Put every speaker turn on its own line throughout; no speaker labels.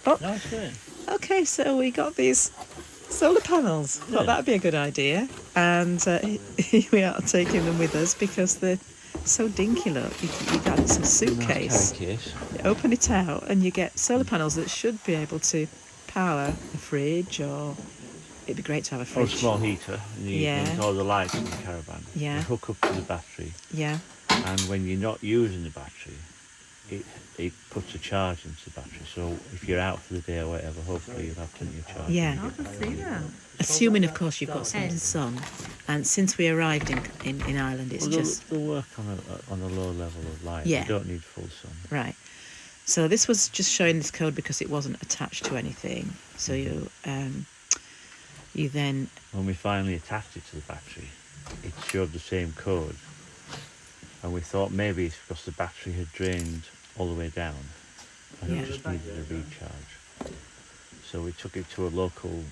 Oh,
Nice, isn't it?
okay, so we got these solar panels. Thought that'd be a good idea. And here we are taking them with us because they're so dinky, look. You got some suitcase.
Nice
You open it out and you get solar panels that should be able to power a fridge, or it'd be great to have a
Or a
fridge.
small heater in the evenings, or the lights in the caravan.
Yeah.
You hook up to the battery,
Yeah.
and when you're not using the battery, it puts a charge into the battery. So if you're out for the day or whatever, hopefully you'll have plenty of charge.
Yeah.
I can see that.
Assuming, of course, you've got some sun. And since we arrived in Ireland, it's
Well,
just...
they'll work on a low level of light.
Yeah.
You don't need full sun.
Right. So this was just showing this code because it wasn't attached to anything. So you then...
When we finally attached it to the battery, it showed the same code. And we thought maybe it's because the battery had drained all the way down and
Yeah.
it just needed a recharge. So we took it to a local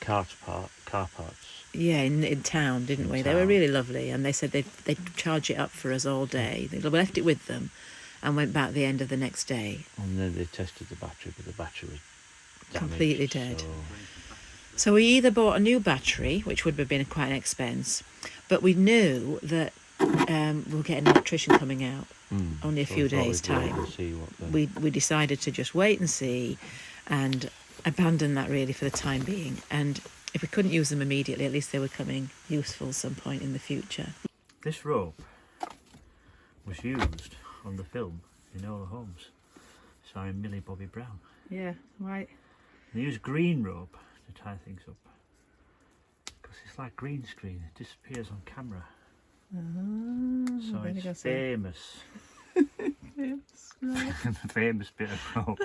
car parts.
Yeah, in town, didn't we? They were really lovely, and they said they'd charge it up for us all day. They left it with them and went back the end of the next day.
And then they tested the battery, but the battery was damaged,
Completely dead.
So
So we either bought a new battery, which would have been quite an expense, but we knew that we'll get an electrician coming out only a
so
few
we thought
days'
we'd wait
time.
and see what the-
We decided to just wait and see and abandon that really for the time being. And if we couldn't use them immediately, at least they were coming useful some point in the future.
This rope was used on the film in All the Homes, starring Millie Bobby Brown.
Yeah, right.
They use green rope to tie things up because it's like green screen, it disappears on camera. So
there you go,
it's
so-
famous.
Yes, right.
The famous bit of rope.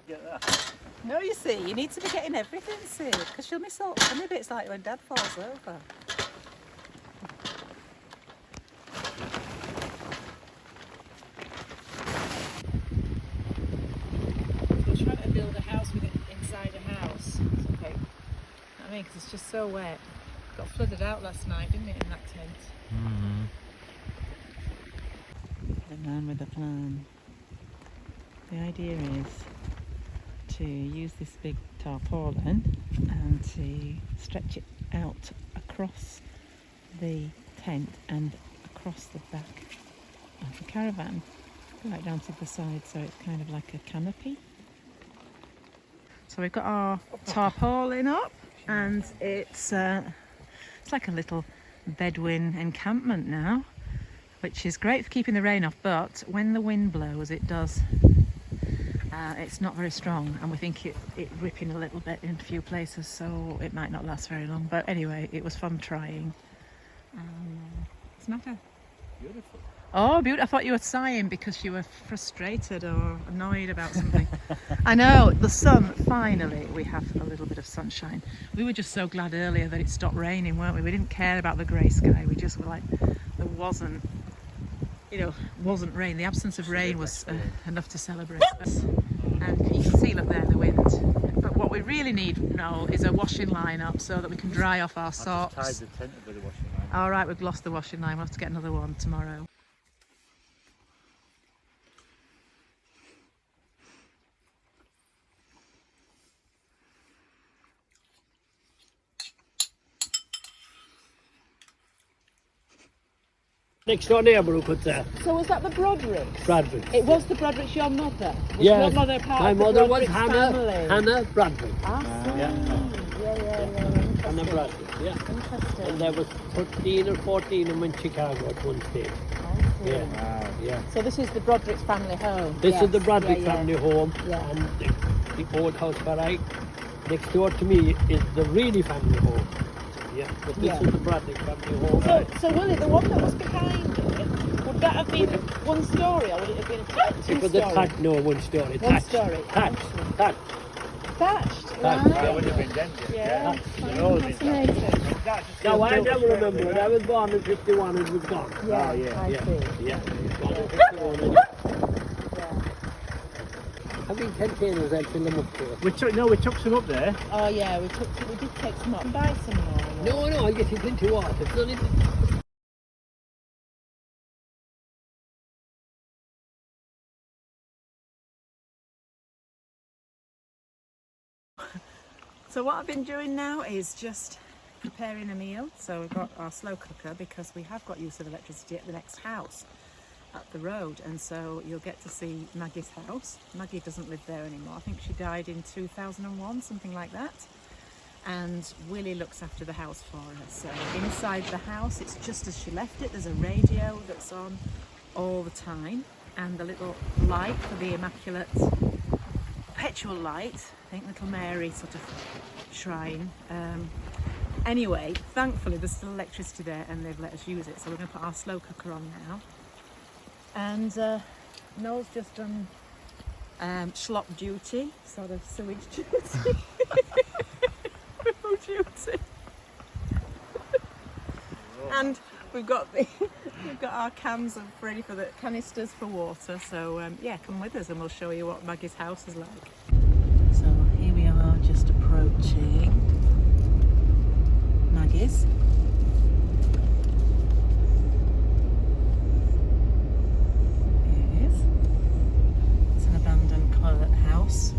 Get that?
No, you see, you need to be getting everything, see, because she'll miss all funny bits like when Dad falls over. We're trying to build a house with it inside a house. Okay. I mean, because it's just so wet. Got flooded out last night, didn't it, in that tent?
The man with the plan. The idea is to use this big tarpaulin and to stretch it out across the tent and across the back of the caravan, right down to the side, so it's kind of like a canopy. So we've got our tarpaulin up, and it's like a little Bedouin encampment now, which is great for keeping the rain off, but when the wind blows it does. It's not very strong, and we think it ripping a little bit in a few places, so it might not last very long. But anyway, it was fun trying. What's the matter?
Beautiful.
Oh, beautiful. I thought you were sighing because you were frustrated or annoyed about something. I know, the sun, finally, we have a little bit of sunshine. We were just so glad earlier that it stopped raining, weren't we? We didn't care about the grey sky. We just were like, there wasn't rain. The absence of rain was enough to celebrate. And you can see, look there, the wind. But what we really need now is a washing line up so that we can dry off our
I just
socks.
tied the tent up with a washing line.
All right, we've lost the washing line. We'll have to get another one tomorrow.
Next door neighbour who put that.
So was that the Brodricks?
Bradford.
It was the Brodricks, your mother? Was
Yeah,
your mother part
my
of the
mother was
Brodricks family?
Hannah Bradford.
Ah, so.
Yeah.
Yeah.
Hannah Bradford, yeah.
Interesting.
And there was 13 or 14 of them in Chicago at one stage. Yeah. Yeah.
So this is the Brodricks family home?
This
Yes.
is the Bradford
Yeah.
family home,
Yeah.
and the old house where next door to me is the Reedy family home. Yeah, but this
Yeah.
is the Bradford family home.
So Willie, the one that was behind it, would that have been one story or would it have been a two
It was
story?
a thatch, no, one story.
One
Thatch.
story.
Thatch. Thatch.
Thatched,
Thatched.
right?
That would have been dented.
Yeah.
Fascinating.
Fascinating.
No, I never remember it. I was born in 51 and it was gone.
Yeah,
yeah.
I
Yeah.
see.
Yeah.
Yeah.
How many containers I fill them up to?
We took some up there.
Oh yeah, we did take some up and buy some more.
No, I get it into water. It's only
So what I've been doing now is just preparing a meal. So we've got our slow cooker because we have got use of electricity at the next house up the road, and so you'll get to see Maggie's house. Maggie doesn't live there anymore. I think she died in 2001, something like that. And Willie looks after the house for her. So inside the house, it's just as she left it. There's a radio that's on all the time, and the little light for the immaculate perpetual light, I think little Mary sort of shrine. Anyway, thankfully there's still electricity there and they've let us use it, so we're going to put our slow cooker on now. And Noel's just done schlop duty, sort of sewage duty. Duty. And we've got our cans ready for the canisters for water. So yeah, come with us and we'll show you what Maggie's house is like. So here we are, just approaching Maggie's. Here it is. It's an abandoned house.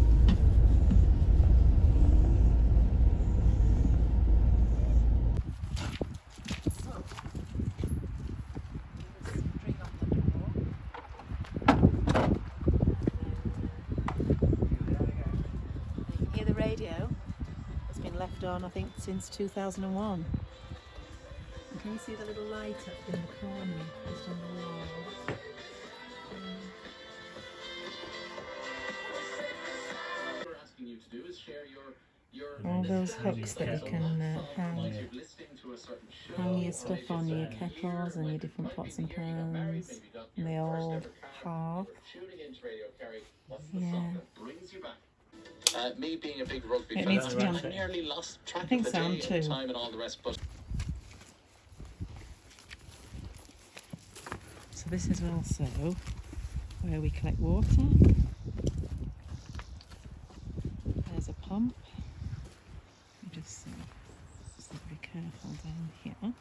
Radio has been left on, I think, since 2001. And can you see the little light up in the corner, just on the wall? All those hooks that you can hang your stuff on, your kettles and your different pots and pans, and the old hearth. Yeah.
Me being a big rugby
It
fan,
needs to be on.
I nearly lost track
I think
of the
so,
day
too.
and the time and all the rest. But
So this is also where we collect water. There's a pump. You just be careful down here.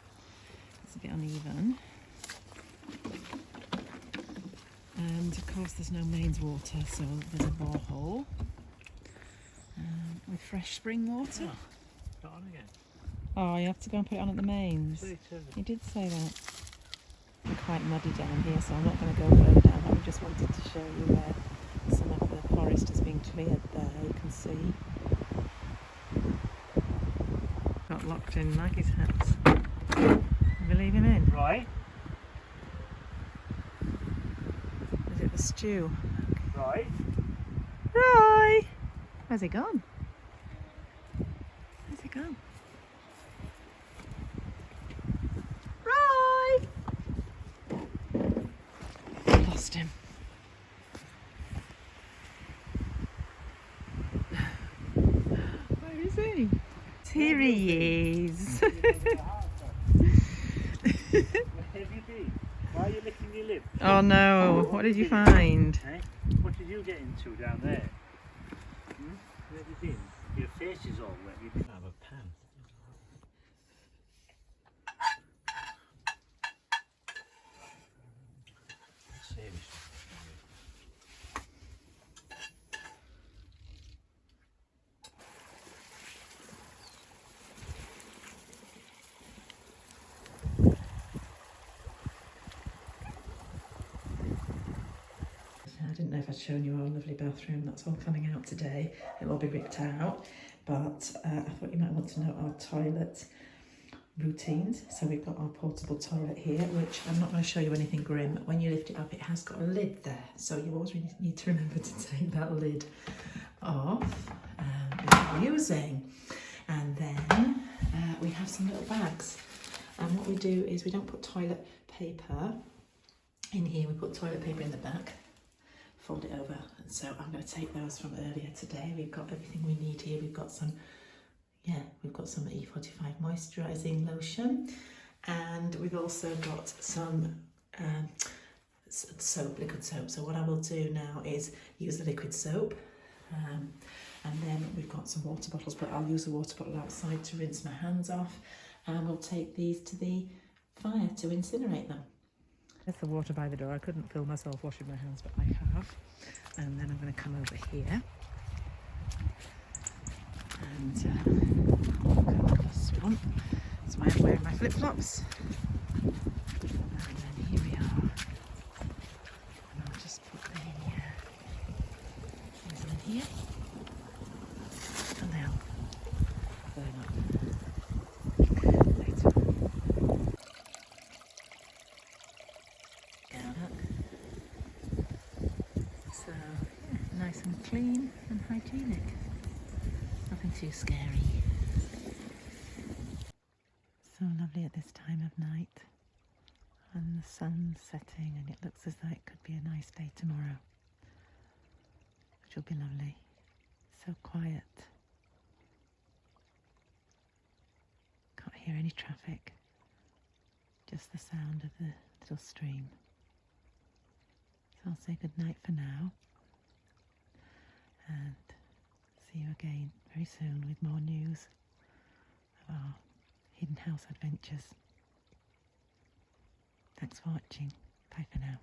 It's a bit uneven. And of course there's no mains water, so there's a borehole with fresh spring water.
Oh, got on again.
Oh, you have to go and put it on at the mains. You did say that. I'm quite muddy down here, so I'm not going to go further down. I just wanted to show you where some of the forest has been cleared there. You can see. Got locked in Maggie's house. We leave him in?
Right.
Is it the stew?
Right.
Roy! Where's he gone? Where's he gone? Roy! Lost him. Where is he? Here he is.
Where have you been? Why are you licking your lips?
Oh no, what did you find?
Eh? What did you get into down there? Where have you been? Your face is all wet. You didn't have a pan.
I didn't know if I'd shown you our lovely bathroom. That's all coming out today. It'll all be ripped out. But I thought you might want to know our toilet routines. So we've got our portable toilet here, which I'm not going to show you anything grim. But when you lift it up, it has got a lid there. So you always really need to remember to take that lid off before using. And then we have some little bags. And what we do is we don't put toilet paper in here. We put toilet paper in the back. Fold it over, and so I'm going to take those from earlier today. We've got everything we need here. We've got some E45 moisturising lotion, and we've also got some soap, liquid soap. So what I will do now is use the liquid soap, and then we've got some water bottles, but I'll use the water bottle outside to rinse my hands off, and we'll take these to the fire to incinerate them. There's the water by the door. I couldn't feel myself washing my hands, but I have. And then I'm going to come over here. And go up the swamp. That's why I'm wearing my flip-flops. And then here we are. And I'll just put the things in here. And they'll burn up later. Yeah, look. So, yeah, nice and clean and hygienic. Nothing too scary. So lovely at this time of night. And the sun's setting and it looks as though it could be a nice day tomorrow. Which will be lovely. So quiet. Can't hear any traffic. Just the sound of the little stream. So I'll say good night for now. And see you again very soon with more news of our hidden house adventures. Thanks for watching. Bye for now.